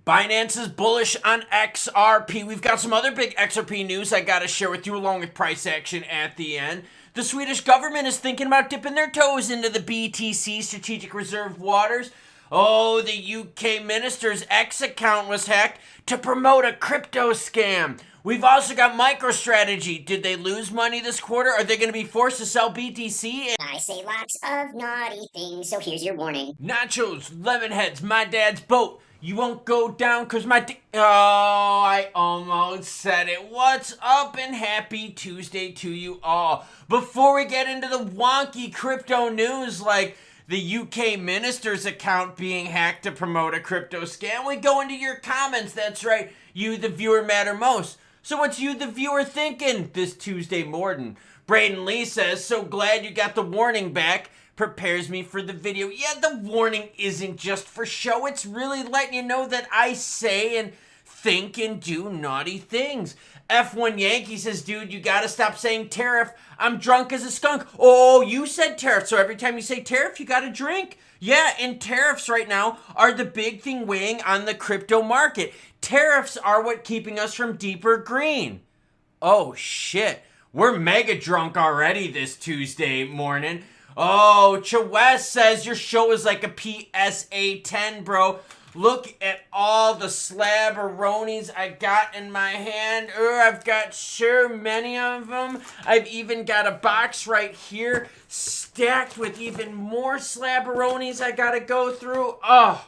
Binance is bullish on XRP. We've got some other big XRP news I got to share with you along with price action at the end. The Swedish government is thinking about dipping their toes into the BTC strategic reserve waters. Oh, the UK minister's X account was hacked to promote a crypto scam. We've also got MicroStrategy. Did they lose money this quarter? Are they going to be forced to sell BTC? I say lots of naughty things, so here's your warning. Nachos, Lemonheads, my dad's boat. You won't go down because I almost said it. What's up and happy Tuesday to you all. Before we get into the wonky crypto news like the UK minister's account being hacked to promote a crypto scam, we go into your comments. That's right, you the viewer matter most. So what's you the viewer thinking this Tuesday morning? Braden Lee says, so glad you got the warning back. Prepares me for the video. Yeah, the warning isn't just for show. It's really letting you know that I say and think and do naughty things. F1 Yankee says, dude, you gotta stop saying tariff. I'm drunk as a skunk. Oh, you said tariff, so every time you say tariff, you gotta drink. Yeah, and tariffs right now are the big thing weighing on the crypto market. Tariffs are what keeping us from deeper green. Oh, shit. We're mega drunk already this Tuesday morning. Oh, Chawes says your show is like a PSA 10, bro. Look at all the slabberonis I got in my hand. I've got so many of them. I've even got a box right here stacked with even more slabberonis I gotta go through. Oh,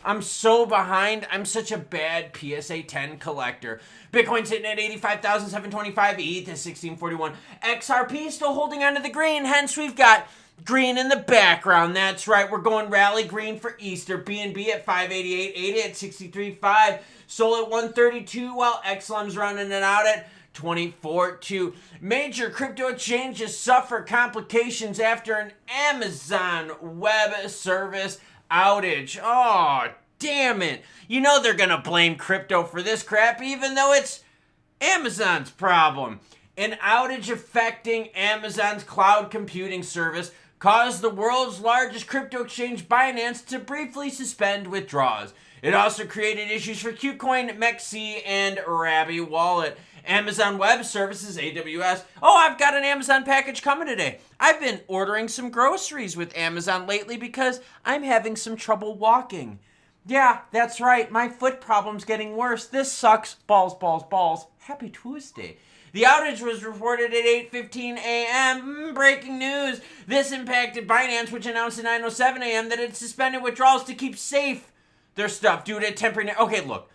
I'm so behind. I'm such a bad PSA 10 collector. Bitcoin sitting at 85,725. ETH is 1641. XRP still holding on to the green. Hence, we've got green in the background. That's right. We're going rally green for Easter. BNB at 588.80 at 63.5. Sol at 132 while XLM's running it out at 24.2. Major crypto exchanges suffer complications after an Amazon Web Service outage. Oh, damn it. You know they're going to blame crypto for this crap even though it's Amazon's problem. An outage affecting Amazon's cloud computing service caused the world's largest crypto exchange Binance to briefly suspend withdrawals. It also created issues for KuCoin, MEXC, and Rabby Wallet. Amazon Web Services, AWS. Oh, I've got an Amazon package coming today. I've been ordering some groceries with Amazon lately because I'm having some trouble walking. Yeah, that's right. My foot problem's getting worse. This sucks. Balls, balls, balls. Happy Tuesday. The outage was reported at 8:15 a.m. Breaking news. This impacted Binance, which announced at 9:07 a.m. that it suspended withdrawals to keep safe their stuff due to temporary... Okay, look.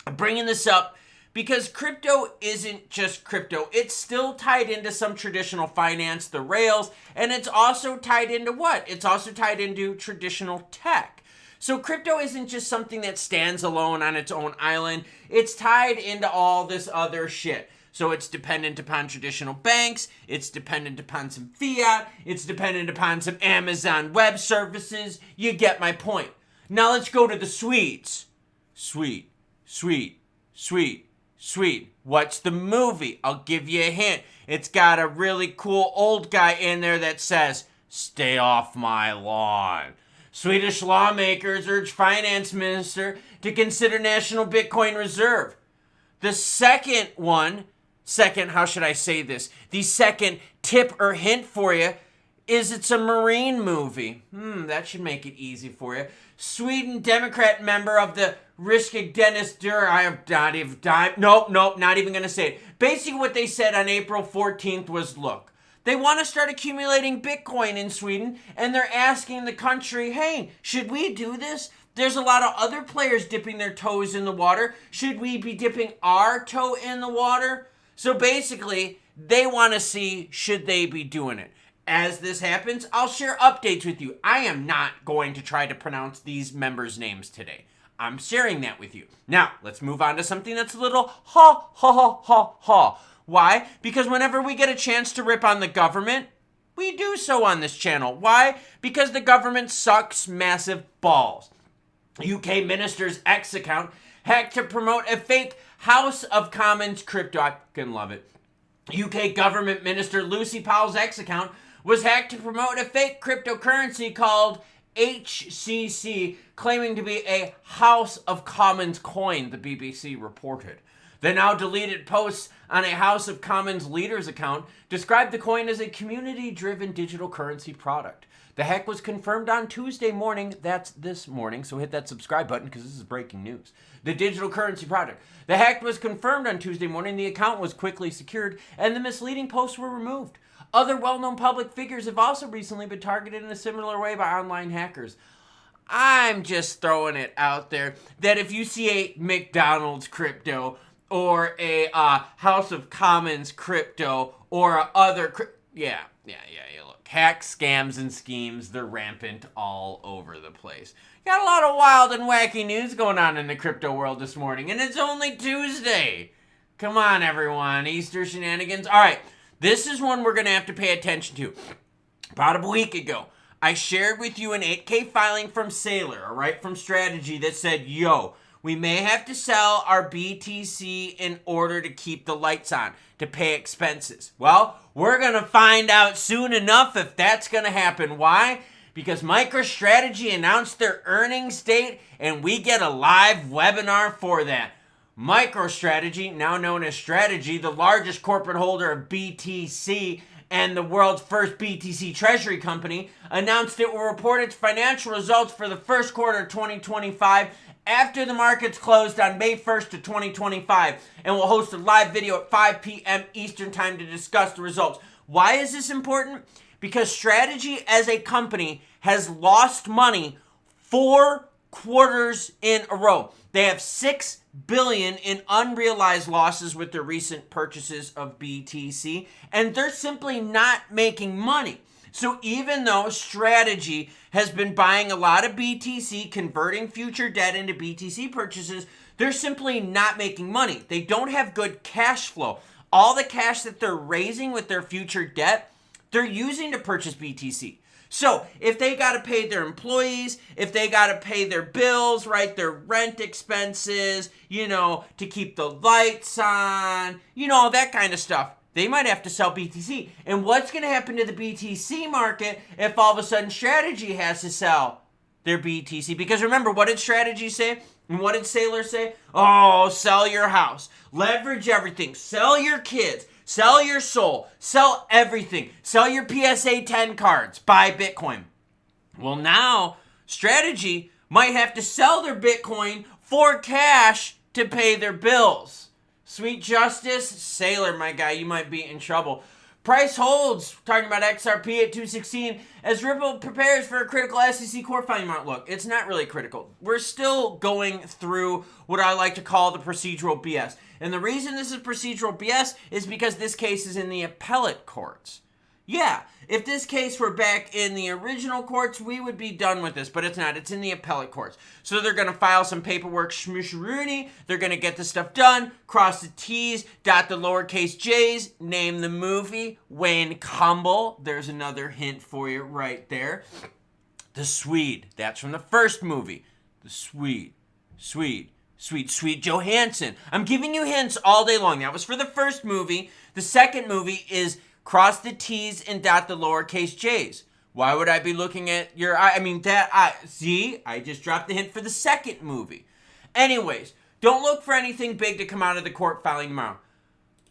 I'm bringing this up because crypto isn't just crypto. It's still tied into some traditional finance, the rails, and it's also tied into what? It's also tied into traditional tech. So crypto isn't just something that stands alone on its own island. It's tied into all this other shit. So it's dependent upon traditional banks, it's dependent upon some fiat, it's dependent upon some Amazon Web Services. You get my point. Now let's go to the Swedes. Sweet, sweet, sweet, sweet. What's the movie? I'll give you a hint. It's got a really cool old guy in there that says, "Stay off my lawn." Swedish lawmakers urge finance minister to consider national Bitcoin reserve. The how should I say this? The second tip or hint for you is it's a Marine movie. That should make it easy for you. Sweden Democrat member of the Riksdagsdemokrater. I have not even Nope, not even going to say it. Basically what they said on April 14th was, look, they want to start accumulating Bitcoin in Sweden, and they're asking the country, hey, should we do this? There's a lot of other players dipping their toes in the water. Should we be dipping our toe in the water? So basically, they want to see, should they be doing it? As this happens, I'll share updates with you. I am not going to try to pronounce these members' names today. I'm sharing that with you. Now, let's move on to something that's a little ha. Why? Because whenever we get a chance to rip on the government, we do so on this channel. Why? Because the government sucks massive balls. UK minister's X account hacked to promote a fake House of Commons crypto. I fucking love it. UK government minister Lucy Powell's X account was hacked to promote a fake cryptocurrency called HCC, claiming to be a House of Commons coin, the BBC reported. The now deleted posts on a House of Commons leaders account described the coin as a community-driven digital currency product. The hack was confirmed on Tuesday morning. That's this morning, so hit that subscribe button because this is breaking news. The digital currency product. The hack was confirmed on Tuesday morning. The account was quickly secured, and the misleading posts were removed. Other well-known public figures have also recently been targeted in a similar way by online hackers. I'm just throwing it out there that if you see a McDonald's crypto or a House of Commons crypto or other yeah, look, hacks, scams, and schemes, they're rampant all over the place. Got a lot of wild and wacky news going on in the crypto world this morning, and it's only Tuesday. Come on, everyone. Easter shenanigans. All right, this is one we're going to have to pay attention to. About a week ago, I shared with you an 8K filing from Sailor, all right, from Strategy that said, yo, we may have to sell our BTC in order to keep the lights on, to pay expenses. Well, we're going to find out soon enough if that's going to happen. Why? Because MicroStrategy announced their earnings date, and we get a live webinar for that. MicroStrategy, now known as Strategy, the largest corporate holder of BTC and the world's first BTC treasury company, announced it will report its financial results for the first quarter of 2025 after the markets closed on May 1st of 2025, and will host a live video at 5 p.m. Eastern Time to discuss the results. Why is this important? Because Strategy as a company has lost money 4 quarters in a row. They have $6 billion in unrealized losses with their recent purchases of BTC, and they're simply not making money. So even though Strategy has been buying a lot of BTC, converting future debt into BTC purchases, they're simply not making money. They don't have good cash flow. All the cash that they're raising with their future debt, they're using to purchase BTC. So if they got to pay their employees, if they got to pay their bills, right, their rent expenses, to keep the lights on, all that kind of stuff, they might have to sell BTC. And what's going to happen to the BTC market if all of a sudden Strategy has to sell their BTC? Because remember, what did Strategy say? And what did Sailor say? Oh, sell your house. Leverage everything. Sell your kids. Sell your soul. Sell everything. Sell your PSA 10 cards. Buy Bitcoin. Well, now Strategy might have to sell their Bitcoin for cash to pay their bills. Sweet justice, Sailor, my guy, you might be in trouble. Price holds, talking about XRP at 216, as Ripple prepares for a critical SEC court filing amount. Look, it's not really critical. We're still going through what I like to call the procedural BS. And the reason this is procedural BS is because this case is in the appellate courts. Yeah, if this case were back in the original courts, we would be done with this, but it's not. It's in the appellate courts. So they're going to file some paperwork, schmoosh-rooney. They're going to get the stuff done, cross the T's, dot the lowercase J's, name the movie, Wayne Kumble. There's another hint for you right there. The Swede. That's from the first movie. The Swede Johansson. I'm giving you hints all day long. That was for the first movie. The second movie is cross the T's and dot the lowercase J's. Why would I be looking at your eye? See, I just dropped the hint for the second movie. Anyways, don't look for anything big to come out of the court filing tomorrow.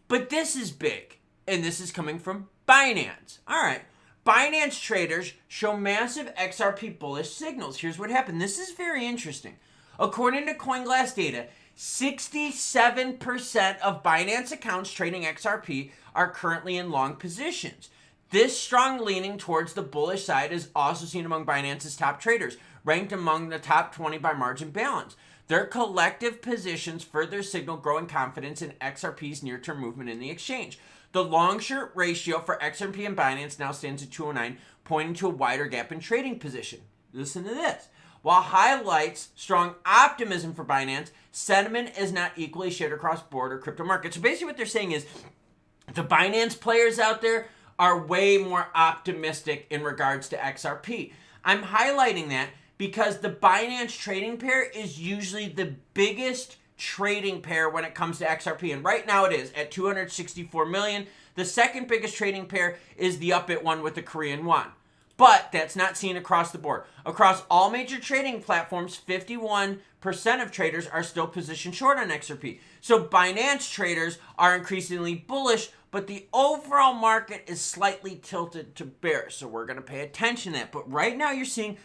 But this is big, and this is coming from Binance. All right, Binance traders show massive XRP bullish signals. Here's what happened. This is very interesting. According to CoinGlass data, 67% of Binance accounts trading XRP are currently in long positions. This strong leaning towards the bullish side is also seen among Binance's top traders, ranked among the top 20 by margin balance. Their collective positions further signal growing confidence in XRP's near-term movement in the exchange. The long-short ratio for XRP and Binance now stands at 209, pointing to a wider gap in trading position. Listen to this. While highlights strong optimism for Binance, sentiment is not equally shared across broader crypto markets. So basically what they're saying is the Binance players out there are way more optimistic in regards to XRP. I'm highlighting that because the Binance trading pair is usually the biggest trading pair when it comes to XRP. And right now it is at 264 million. The second biggest trading pair is the Upbit one with the Korean won. But that's not seen across the board. Across all major trading platforms, 51% of traders are still positioned short on XRP. So Binance traders are increasingly bullish, but the overall market is slightly tilted to bear. So we're going to pay attention to that. But right now you're seeing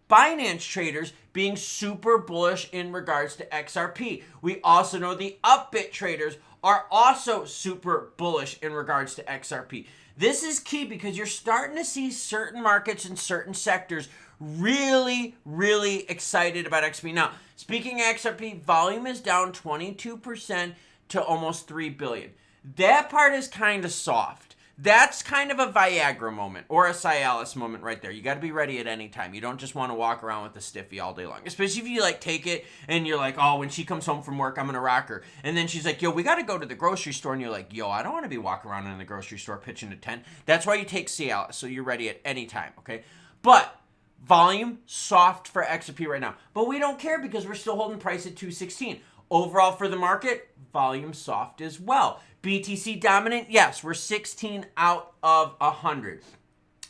Binance traders being super bullish in regards to XRP. We also know the Upbit traders are also super bullish in regards to XRP. This is key because you're starting to see certain markets and certain sectors really, really excited about XRP. Now, speaking of XRP, volume is down 22% to almost 3 billion. That part is kind of soft. That's kind of a Viagra moment or a Cialis moment right there. You got to be ready at any time. You don't just want to walk around with a stiffy all day long, especially if you like take it and you're like, oh, when she comes home from work, I'm going to rock her. And then she's like, yo, we got to go to the grocery store. And you're like, yo, I don't want to be walking around in the grocery store pitching a tent. That's why you take Cialis, so you're ready at any time, okay? But volume soft for XRP right now. But we don't care because we're still holding price at 216. Overall for the market, volume soft as well. BTC dominant, yes, we're 16 out of 100.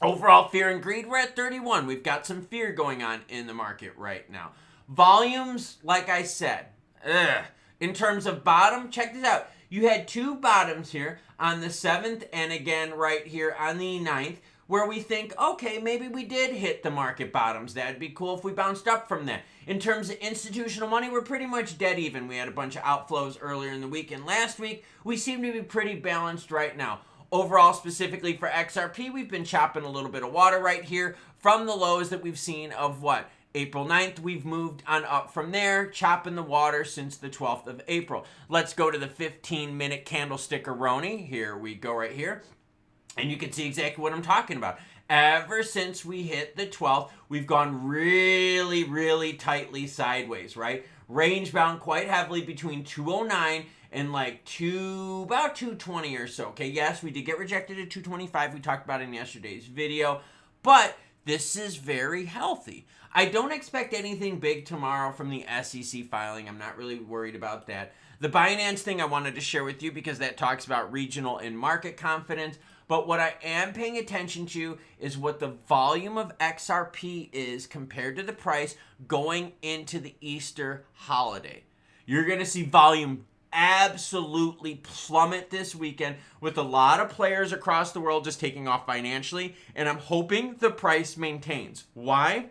Overall fear and greed, we're at 31. We've got some fear going on in the market right now. Volumes, like I said, in terms of bottom, check this out. You had two bottoms here on the 7th and again right here on the 9th where we think, okay, maybe we did hit the market bottoms. That'd be cool if we bounced up from that. In terms of institutional money, we're pretty much dead even. We had a bunch of outflows earlier in the week, and last week, we seem to be pretty balanced right now. Overall, specifically for XRP, we've been chopping a little bit of water right here from the lows that we've seen of what? April 9th, we've moved on up from there, chopping the water since the 12th of April. Let's go to the 15-minute candlestick-a-roni. Here we go right here. And you can see exactly what I'm talking about. Ever since we hit the 12th, we've gone really, really tightly sideways, right? Range bound quite heavily between 209 and like about 220 or so. Okay, yes, we did get rejected at 225. We talked about it in yesterday's video. But this is very healthy. I don't expect anything big tomorrow from the SEC filing. I'm not really worried about that. The Binance thing I wanted to share with you because that talks about regional and market confidence. But what I am paying attention to is what the volume of XRP is compared to the price going into the Easter holiday. You're going to see volume absolutely plummet this weekend with a lot of players across the world just taking off financially. And I'm hoping the price maintains. Why?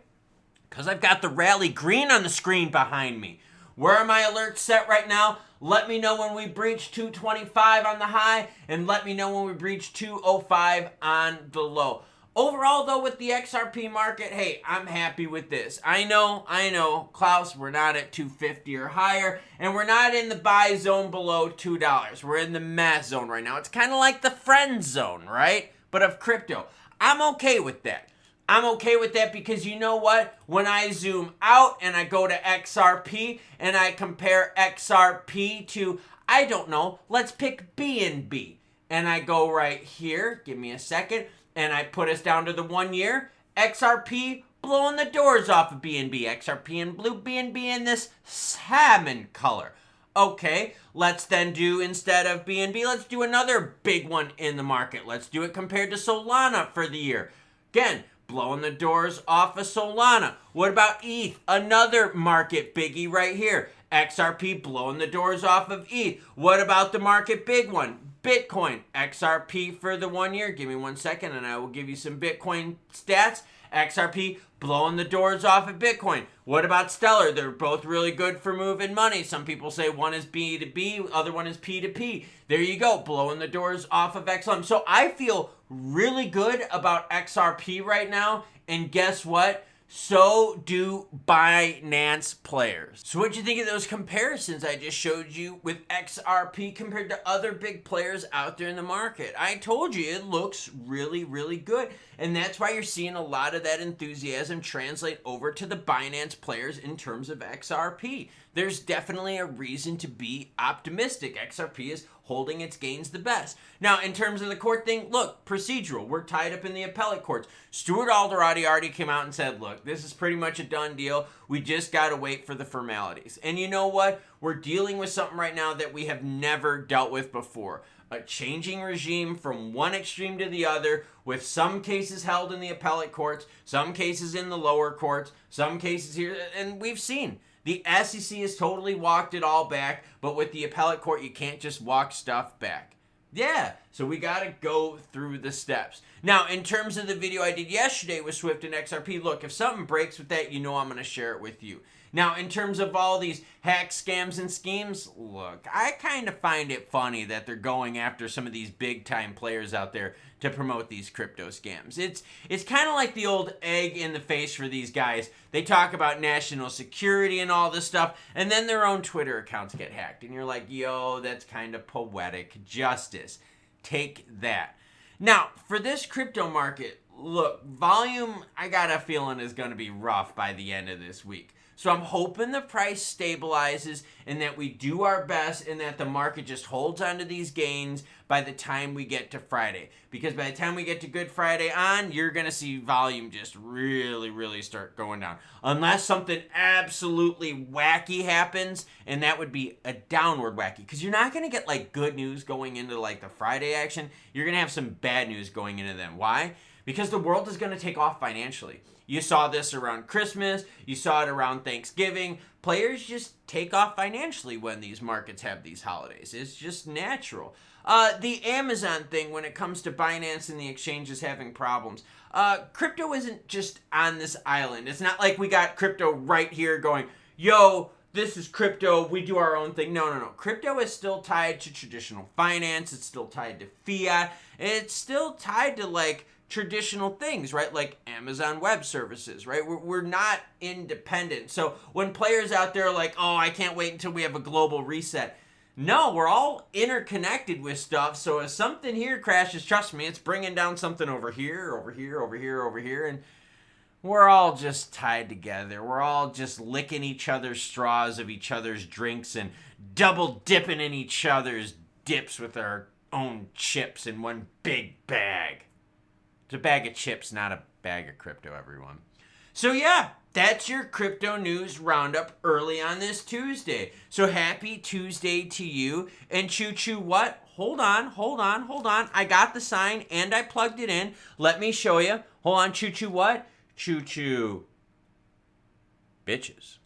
Because I've got the rally green on the screen behind me. Where are my alerts set right now? Let me know when we breach 225 on the high, and let me know when we breach 205 on the low. Overall, though, with the XRP market, hey, I'm happy with this. I know, Klaus, we're not at 250 or higher, and we're not in the buy zone below $2. We're in the mass zone right now. It's kind of like the friend zone, right? But of crypto. I'm okay with that. I'm okay with that because you know what? When I zoom out and I go to XRP and I compare XRP to, I don't know, let's pick BNB. And I go right here, give me a second, and I put us down to the 1 year. XRP blowing the doors off of BNB. XRP in blue, BNB in this salmon color. Okay, let's then do, instead of BNB, let's do another big one in the market. Let's do it compared to Solana for the year. Again, blowing the doors off of Solana. What about ETH? Another market biggie right here. XRP blowing the doors off of ETH. What about the market big one? Bitcoin. XRP for the 1 year. Give me 1 second and I will give you some Bitcoin stats. XRP blowing the doors off of Bitcoin. What about Stellar? They're both really good for moving money. Some people say one is B2B, other one is P2P. There you go, blowing the doors off of XLM. So I feel really good about XRP right now. And guess what? So do Binance players. So what'd you think of those comparisons I just showed you with XRP compared to other big players out there in the market? I told you it looks really, really good. And that's why you're seeing a lot of that enthusiasm translate over to the Binance players in terms of XRP. There's definitely a reason to be optimistic. XRP is holding its gains the best. Now, in terms of the court thing, look, procedural. We're tied up in the appellate courts. Stuart Alderati already came out and said, look, this is pretty much a done deal. We just got to wait for the formalities. And you know what? We're dealing with something right now that we have never dealt with before. A changing regime from one extreme to the other, with some cases held in the appellate courts, some cases in the lower courts, some cases here, and we've seen the SEC has totally walked it all back, but with the appellate court, you can't just walk stuff back. Yeah, so we got to go through the steps. Now, in terms of the video I did yesterday with Swift and XRP, look, if something breaks with that, you know I'm going to share it with you. Now, in terms of all these hacks, scams, and schemes, look, I kind of find it funny that they're going after some of these big-time players out there to promote these crypto scams. It's kind of like the old egg in the face for these guys. They talk about national security and all this stuff, and then their own Twitter accounts get hacked. And you're like, yo, that's kind of poetic justice. Take that. Now, for this crypto market, look, volume, I got a feeling, is going to be rough by the end of this week. So I'm hoping the price stabilizes and that we do our best and that the market just holds onto these gains by the time we get to Friday. Because by the time we get to Good Friday on, you're going to see volume just really start going down. Unless something absolutely wacky happens, and that would be a downward wacky. Because you're not going to get like good news going into like the Friday action. You're going to have some bad news going into them. Why? Because the world is going to take off financially. You saw this around Christmas. You saw it around Thanksgiving. Players just take off financially when these markets have these holidays. It's just natural. The Amazon thing, when it comes to Binance and the exchanges having problems, crypto isn't just on this island. It's not like we got crypto right here going, yo, this is crypto, we do our own thing. No. Crypto is still tied to traditional finance. It's still tied to fiat. It's still tied to like traditional things, right? Like Amazon Web Services, right? We're not independent. So when players out there are like, oh, I can't wait until we have a global reset. No, we're all interconnected with stuff. So if something here crashes, trust me, it's bringing down something over here, and we're all just tied together. We're all just licking each other's straws of each other's drinks and double dipping in each other's dips with our own chips in one big bag. It's a bag of chips, not a bag of crypto, everyone. So yeah, that's your crypto news roundup early on this Tuesday. So happy Tuesday to you. And choo-choo what? Hold on. I got the sign and I plugged it in. Let me show you. Hold on, choo-choo what? Choo-choo bitches.